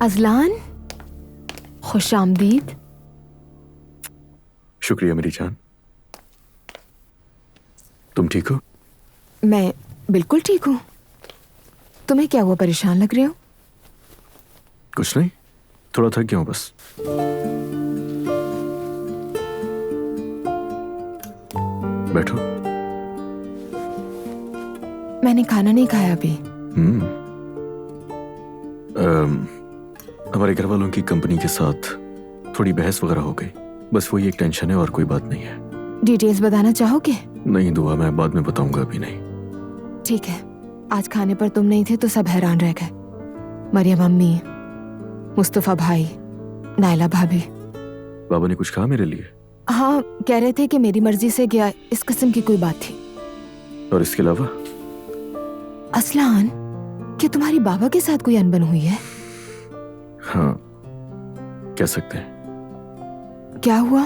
Azlan, खुश आमदीद। शुक्रिया मेरी जान। तुम ठीक हो? मैं बिल्कुल ठीक हूँ। तुम्हें क्या हुआ, परेशान लग रहे हो? कुछ नहीं, थोड़ा थक गया हूँ बस। बैठो। मैंने खाना नहीं खाया अभी। हमारे घर वालों की कंपनी के साथ थोड़ी बहस वगैरह हो गई, बस वही एक टेंशन है और कोई बात नहीं है। डिटेल्स बताना चाहोगे? नहीं दुआ, मैं बाद में बताऊंगा, अभी नहीं। ठीक है। आज खाने पर तुम नहीं थे तो सब हैरान रह गए। मरियम अम्मी, मुस्तफा भाई, नायला भाभी। बाबा ने कुछ कहा मेरे लिए? हाँ, कह रहे थे कि मेरी मर्जी से गया, इस किस्म की कोई बात थी। और इसके अलावा? असलान, क्या तुम्हारी बाबा के साथ कोई अनबन हुई है? हाँ, कह सकते हैं। क्या हुआ?